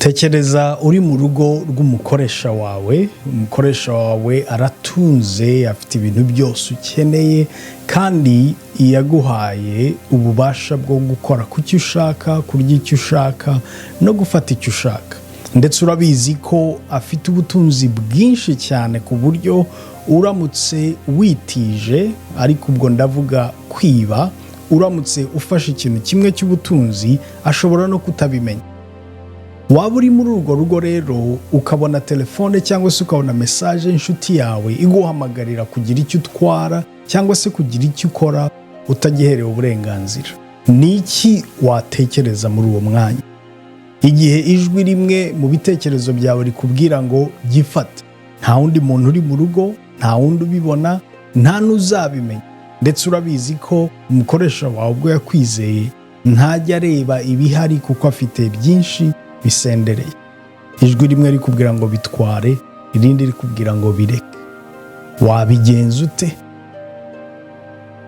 Tekereza uri mu rugo rw'umukoresha wawe, umukoresha wawe aratunze, afite ibintu byose ukeneye kandi yaguhaye ububasha bwo gukora ku cyo ushaka, kurya icyo ushaka no gufata icyo ushaka. Ndetse urabizi ko afite ubutunzi bwinshi cyane ku buryo uramutse witije, ariko ubwo ndavuga kwiba, uramutse ufashe ikintu kimwe cy'ubutunzi ashobora no kutabimenya. Waba uri muri urwo rugo rero ukabona telefone cyangwa se ukabona message y'inshuti yawe iguhamagarira kugira icyo utwara cyangwa se kugira icyo ukora utagiherewe uburenganzira, ni iki watekereza muri uwo mwanya? Igihe ijwi rimwe mu bitekerezo byawe rikubwira ngo gifate, nta wundi muntu uri mu rugo, nta wundi ubibona, nta n'uzabimenya. Ndetse urabizi ko umukoresha wawe ubwo yakwizeye ntajya areba ibihari kuko afite byinshi bisendereye. Ijwi rimwe rikubwira ngo bitware, irindi rikubwira ngo bireke. Wabigenza ute?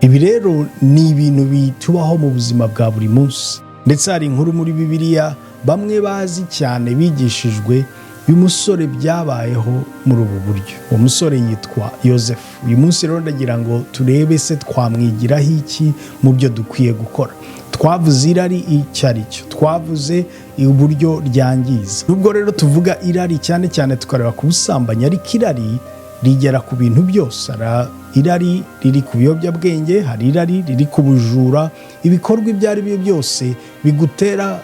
Ibi rero ni ibintu bitubaho mu buzima bwa buri munsi. Ndetse hari inkuru muri Bibiliya bamwe bazi cyane bigishijwe y'umusore byabayeho muri ubu buryo. Uwo musore yitwa Yosefu. Uyu munsi rero ndagira ngo turebe se twamwigiraho iki mu byo dukwiye gukora. Twavuze irari icyo ari cyo, twavuze uburyo ryangiza. Nubwo rero tuvuga irari cyane cyane tukareba ku busambanyi, ariko irari rigera ku bintu byose. Irari riri ku biyobyabwenge, hari irari riri ku bujura, ibikorwa ibyo ari byo byose bigutera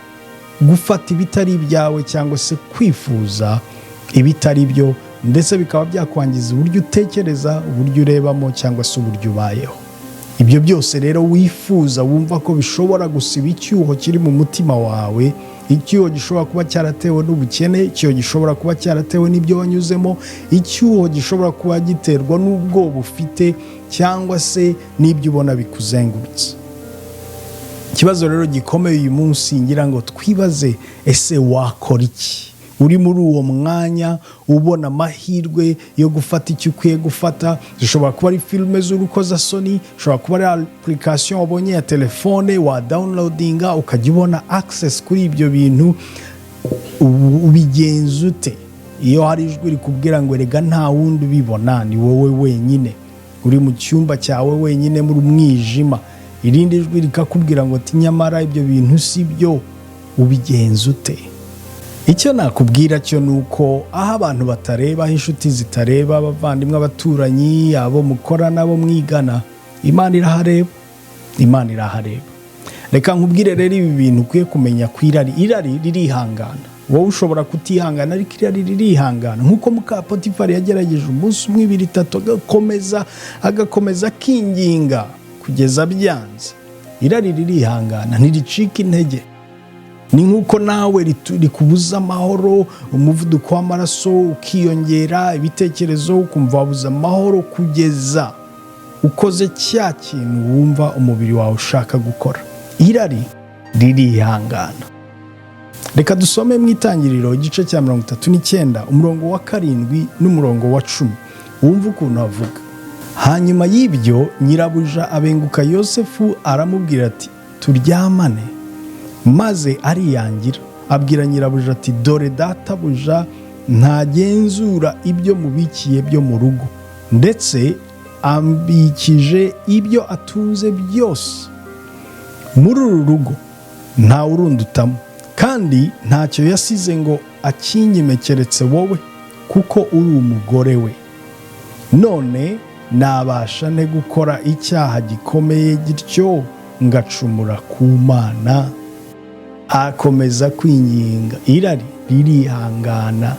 gufata ibitari ibyawe cyangwa se kwifuza ibitari byo, ndetse bikaba byakwangiza uburyo utekereza, uburyo urebamo cyangwa se uburyo ubayeho. Ibyo byose rero wifuza wumva ko bishobora gusiba icyuho kiri mu mutima wawe, icyuho gishobora kuba cyaratewe n'ubukene, icyuho gishobora kuba cyaratewe n'ibyo wanyuzemo, icyuho gishobora kuba giterwa n'ubwoba ufite cyangwa se n'ibyo ubona bikuzengurutse. Ikibazo rero gikomeye uyu munsi ngira ngo twibaze, ese wakora iki? Uri muri uwo mwanya ubona amahirwe yo gufata icyo ukwiye gufata. Zishobora kuba ari filime z'urukozasoni, zishobora kuba ari application wabonye ya telefone wa downloadinga ukajya ubona access kuri ibyo bintu. Ubigenza ute iyo hari ijwi rikubwira ngo rega nta wundi ubibona, ni wowe wenyine uri mu cyumba cyawe wenyine muri umwijima? Irindi jwi rikakubwira ngo nyamara ibyo bintu si byo. Ubigenza ute? Icyo nakubwira cyo nuko aho abantu batareba, aho inshuti zitareba, abavandimwe, abaturanyi, abo mukora nabo mwigana, Imana irahareba. Imana irahareba. Reka nkubwire rero ibi bintu ukwiye kumenya ku irari. Irari ririhangana. Wowe ushobora kutihangana, ariko irari ririhangana. Nkuko muka Potifari yagerageje umunsi umwe, ibiri, itatu, agakomeza kinginga kugeza byanze. Irari ririhangana, ntiricika intege. Ni nkuko nawe rikubuza amahoro, umuvuduko w'amaraso ukiyongera, ibitekerezo ukumva wabuza amahoro kugeza ukoze cya kintu wumva umubiri wawe ushaka gukora. Irari ririhangana. Reka dusome mu Itangiriro igice cya 39 umurongo wa 7 n'umurongo wa 10. Wumva ukuntu avuga. Hanyuma y'ibyo nyirabuja abenguka Yosefu, aramubwira ati turyamane. Maze ariyangira, abwira nyirabuja ati dore databuja ntagenzura ibyo mubikiye byo mu rugo, ndetse ambikije ibyo atunze byose. Muri uru rugo nta urundutamo, kandi ntacyo yasize ngo akinyime keretse wowe, kuko uri umugore we. None nabasha nte gukora icyaha gikomeye gityo ngacumura ku Mana? Akomeza kwinginga. Irari ririhangana,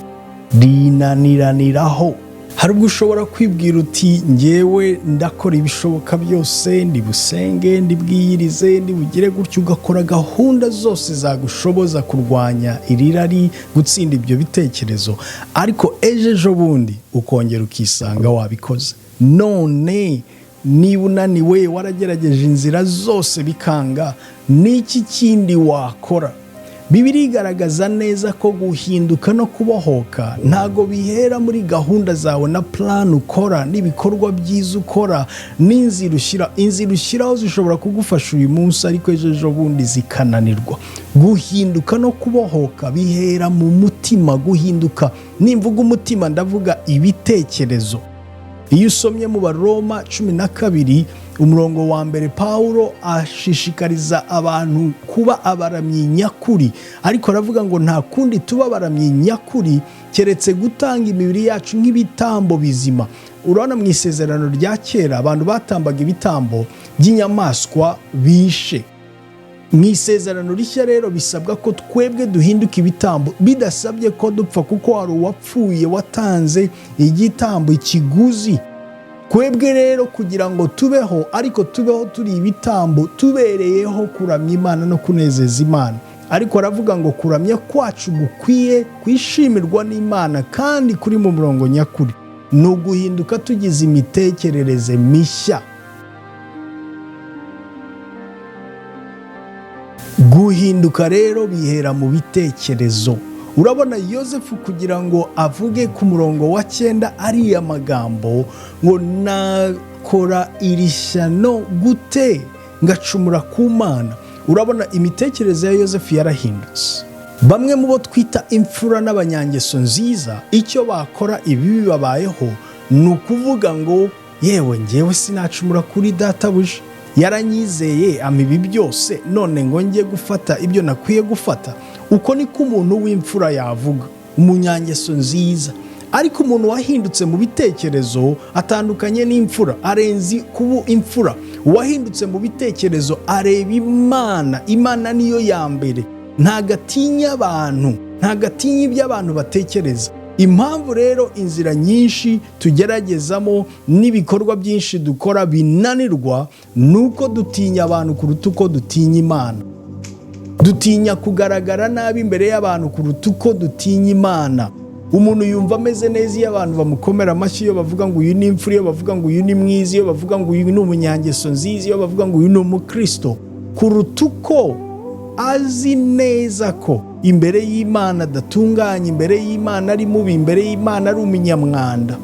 rinaniraniraho. Hari ubwo ushobora kwibwira uti ngewe ndakora ibishoboka byose, ndibusenge, ndibwiyirize, ndibugire gutyo, ugakora gahunda zose zagushoboza kurwanya irirari, gutsinda ibyo bitekerezo, ariko ejo bundi ukongera ukisanga wabikoze. None niba unaniwe, waragerageje inzira zose bikanga, n'iki kindi wakora? Bibiri igaragaza neza ko guhinduka no kubohoka ntago bihera muri gahunda zawe na plan ukora n'ibikorwa byiza ukora n'inzira ushyiraho zishobora kugufasha uyu munsi ariko ejo bundi zikananirwa. Guhinduka no kubohoka bihera mu mutima. Guhinduka nimvuga umutima ndavuga ibitekerezo. Iyo usomye mu Baroma 12 umurongo wa mbere, Pawulo ashishikariza abantu kuba abaramyi nyakuri, ariko aravuga ngo nta kundi tuba abaramyi nyakuri keretse gutanga imibiri yacu nk'ibitambo bizima. Urabona mu isezerano rya kera abantu batambaga ibitambo by'inyamaswa bishe. Mu isezerano rishya rero bisabwa ko twebwe duhinduka ibitambo bidasabye ko dupfa, kuko hari uwapfuye watanze igitambo ikiguzi. Twebwe rero kugira ngo tubeho, ariko tubeho turi ibitambo tubereyeho kuramya Imana no kunezeza Imana. Ariko aravuga ngo kuramya kwacu gukwiye kwishimirwa n'Imana kandi kuri mu murongo nyakuri. Ni uguhinduka tugize imitekerereze mishya. Guhinduka rero bihera mu bitekerezo. Urabona Yosefu kugira ngo avuge ku murongo wa 9 ariya magambo ngo nakora iri shyano gute ngacumura ku Mana. Urabona imitekerereze ya Yosefu yarahindutse. Bamwe mu bo twita imfura n'abanyangeso nziza, icyo bakora ibi bibabayeho ni ukuvuga ngo yewe ngewe sinacumura kuri databuja, yaranyizeye amibi byose, none ngo njye gufata ibyo nakwiye gufata. Uko niko umuntu w'imfura yavuga, umunyangeso nziza. Ariko umuntu wahindutse mu bitekerezo atandukanye n'imfura, arenzi kuba imfura. Uwahindutse mu bitekerezo areba Imana. Imana niyo ya mbere. Ntagatinya abantu, ntagatinya ibyo abantu batekereza. Impamvu rero inzira nyinshi tugeragezamo n'ibikorwa byinshi dukora binanirwa nuko dutinya abantu kuruta uko dutinya Imana. Dutinya kugaragara nabi imbere y'abantu kuruta uko dutinya Imana. Umuntu yumva ameze neza iyo abantu bamukomera amashyi, iyo bavuga ngo uyu ni imfura, iyo bavuga ngo uyu ni mwiza, iyo bavuga ngo uyu ni umunyangeso nziza, iyo bavuga ngo uyu ni umukristo, kuruta uko azi neza ko imbere y'Imana adatunganye, imbere y'Imana ari mubi, imbere y'Imana ari umunyamwanda.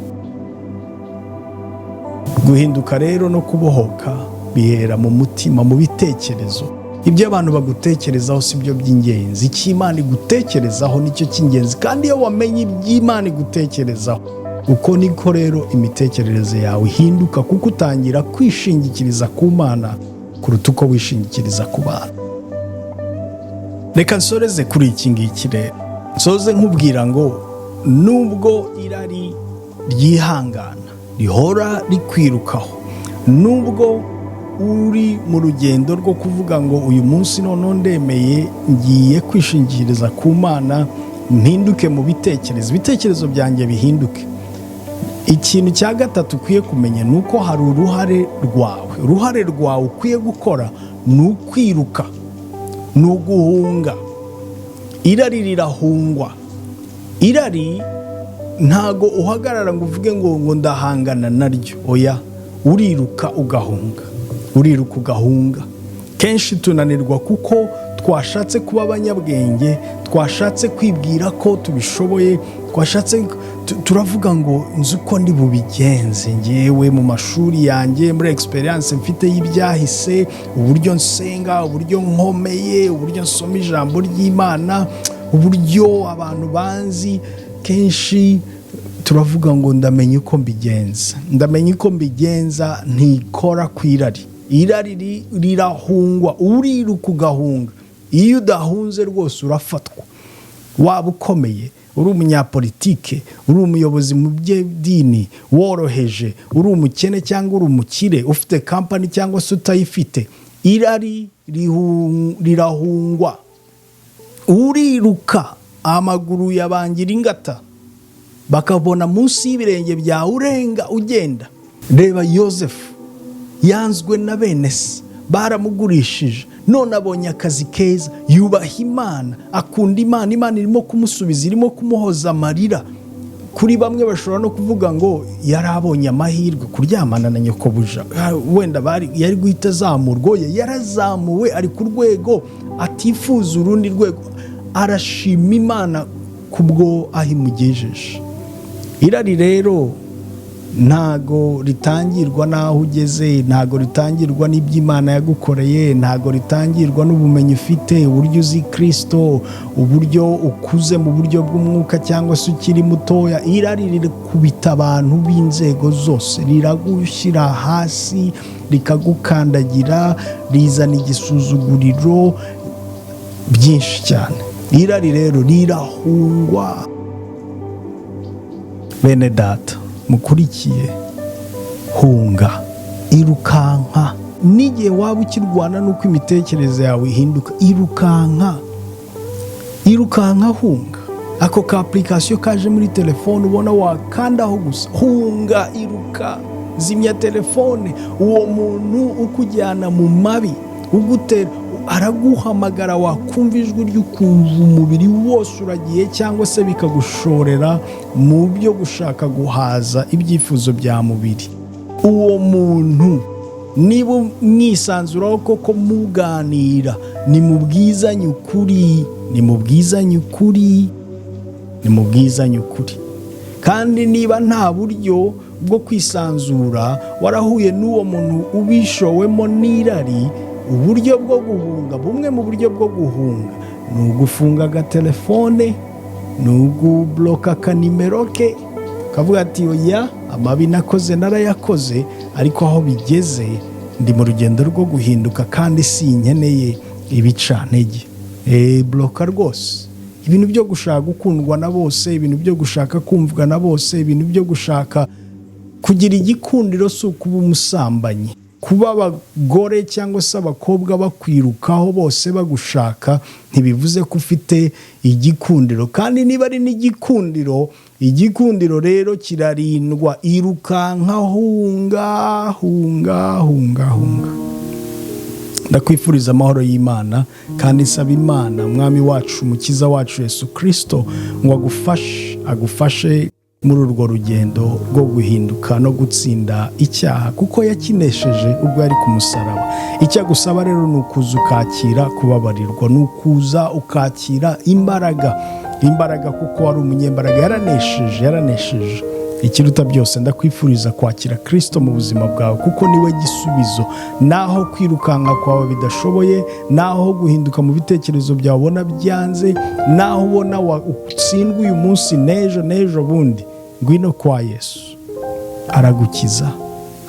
Guhinduka rero no kubohoka bihera mu mutima, mu bitekerezo. Ibyo abantu bagutekerezaho si byo by'ingenzi, icyo Imana igutekerezaho nicyo cy'ingenzi. Kandi iyo wamenye iby'Imana igutekerezaho, uko niko rero imitekerereze yawe ihinduka, kuko utangira kwishingikiriza ku Mana kuruta uko wishingikiriza ku bantu. Reka nsoreze kuri iki ngiki rero. Nsoze nkubwira ngo nubwo irari ryihangana rihora rikwirukaho, nubwo uri mu rugendo rwo kuvuga ngo uyu munsi none ndemeye ngiye kwishingikiriza ku Mana, mpinduke mu bitekerezo, ibitekerezo byanjye bihinduke. Ikintu cya gatatu ukwiye kumenya ni uko hari uruhare rwawe. Uruhare rwawe ukwiye gukora ni ukwiruka, ni uguhunga. Irari rirahungwa. Irari ntago uhagarara ngo uvuge ngo ndahangana naryo. Oya, uriruka ugahunga. Uriruka ugahunga. Kenshi tunanirwa kuko twashatse kuba abanyabwenge, twashatse kwibwira ko tubishoboye, turavuga ngo nzi uko ndi bubigenze ngewe mu mashuri yanjye, muri experience mfite y'ibyahise, uburyo nsenga, uburyo nkomeye, uburyo nsoma ijambo ry'Imana, uburyo abantu banzi. Kenshi turavuga ngo ndamenye uko mbigenza. Ndamenye uko mbigenza ntikora ku irari. Irari rirahungwa, uriruka ugahunga. Iyo udahunze rwose urafatwa. Waba ukomeye, uri umunyapolitike, uri umuyobozi mu by'idini, woroheje, uri umukene cyangwa uri umukire, ufite kampani cyangwa se utayifite, irari rirahungwa. Uriruka, amaguru yabangira ingata, bakabona munsi y'ibirenge byawe urenga ugenda. Reba Yosefu, yanzwe na bene se, baramugurishije, none abonye akazi keza, yubaha Imana, akunda Imana. Imana irimo kumusubiza, irimo kumuhoza amarira. Kuri bamwe bashobora no kuvuga ngo yari abonye amahirwe kuryamana na nyokobuja, wenda yari guhita azamurwa. Yarazamuwe, ari ku rwego atifuza urundi rwego. arashima Imana kubwo ahimugejeje. Irari rero ntago ritangirwa n'aho ugeze, ntago ritangirwa n'Iby'Imana yagukoreye, ntago ritangirwa n'ubumenyi ufite, uburyo uzi Kristo, uburyo ukuze mu buryo bw'umwuka cyangwa se ukiri mutoya. Irari rikubita abantu b'inzego zose, riragushyira hasi, rikagukandagira, rizana igisuzuguriro byinshi cyane. Irari rero rirahungwa. Bene data mukurikiye, hunga, irukanka. N'igihe waba ukirwana n'uko imitekerereze yawe ihinduka, irukanka hunga. Ako ka application kaje muri telefone ubona wakandaho gusa, hunga, iruka, zimya telefone. Uwo muntu ukujyana mu mabi, ugutera, araguhamagara, wakumva ijwi ry'ukumva umubiri wose uragiye, cyangwa se bikagushorera mu byo gushaka guhaza ibyifuzo bya mubiri. Uwo muntu niba mwisanzuraho koko muganira, nimubwizanye ukuri. Kandi niba nta buryo bwo kwisanzura, warahuye n'uwo muntu ubishowemo n'irari, uburyo bwo guhunga, bumwe mu buryo bwo guhunga ni ugufunga agatelefone, ni ugubloka akanimero ke, ukavuga ati oya, amabi nakoze narayakoze, ariko aho bigeze ndi mu rugendo rwo guhinduka kandi sinkeneye ibicantege. Bloka rwose ibintu byo gushaka gukundwa na bose, ibintu byo gushaka kumvwa na bose, ibintu byo gushaka kugira igikundiro, si ukuba umusambanyi. Kuba abagore cyangwa se abakobwa bakwirukaho bose bagushaka ntibivuze ko ufite igikundiro. Kandi niba ari n'igikundiro, igikundiro rero kirarindwa. Irukanka, hunga. Ndakwifuriza amahoro y'Imana, kandi nsaba Imana Mwami wacu, Umukiza wacu Yesu Kristo, ngo agufashe muri urwo rugendo rwo guhinduka no gutsinda icyaha, kuko yakinesheje ubwo yari ku musaraba. Icyo agusaba rero ni ukuza ukakira kubabarirwa, ni ukuza ukakira imbaraga, kuko wari umunyembaraga, yaranesheje. Ikiruta byose, ndakwifuriza kwakira Kristo mu buzima bwawe, kuko niwe gisubizo. Naho kwirukanka kwawe bidashoboye, naho guhinduka mu bitekerezo byawe ubona byanze, naho ubona utsindwa uyu munsi n'ejo bundi, ngwino kwa Yesu, aragukiza.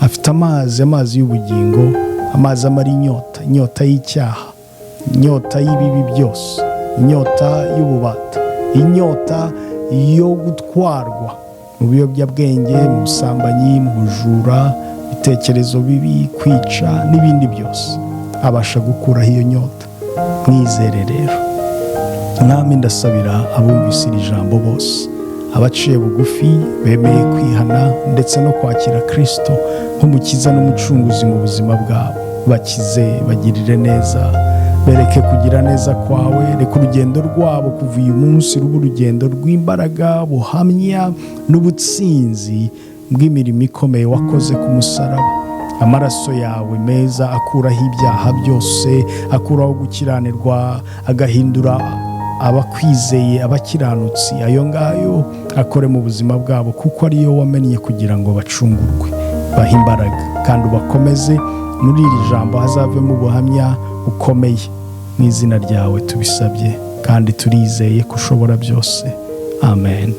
Afite amazi y'ubugingo, amazi amara inyota y'icyaha, inyota y'ibibi byose, inyota y'ububata, inyota yo gutwarwa mu biyobyabwenge, mu busambanyi, mu bujura, ibitekerezo bibi, kwica n'ibindi byose. Abasha gukuraho iyo nyota. Mwizere rero. Mwami, ndasabira abumvise iri jambo bose, abaciye bugufi, bemeye kwihana ndetse no kwakira Kristo nk'umukiza n'umucunguzi mu buzima bwabo. Bakize, bagirire neza, bereke kugira neza kwawe. Reka urugendo rwabo kuva uyu munsi ruba urugendo rw'imbaraga, buhamya n'ubutsinzi bw'imirimo ikomeye wakoze ku musaraba. Amaraso yawe meza akuraho ibyaha byose, akuraho gukiranirwa, agahindura abakwizeye abakiranutsi. Ayo ngayo akore mu buzima bwabo, kuko ariyo wamennye kugira ngo bacungurwe. Baha imbaraga kandi ubakomeze. Muri iri jambo hazavemo ubuhamya ukomeye. Mu izina ryawe tubisabye kandi turizeye ko ushobora byose. Amen.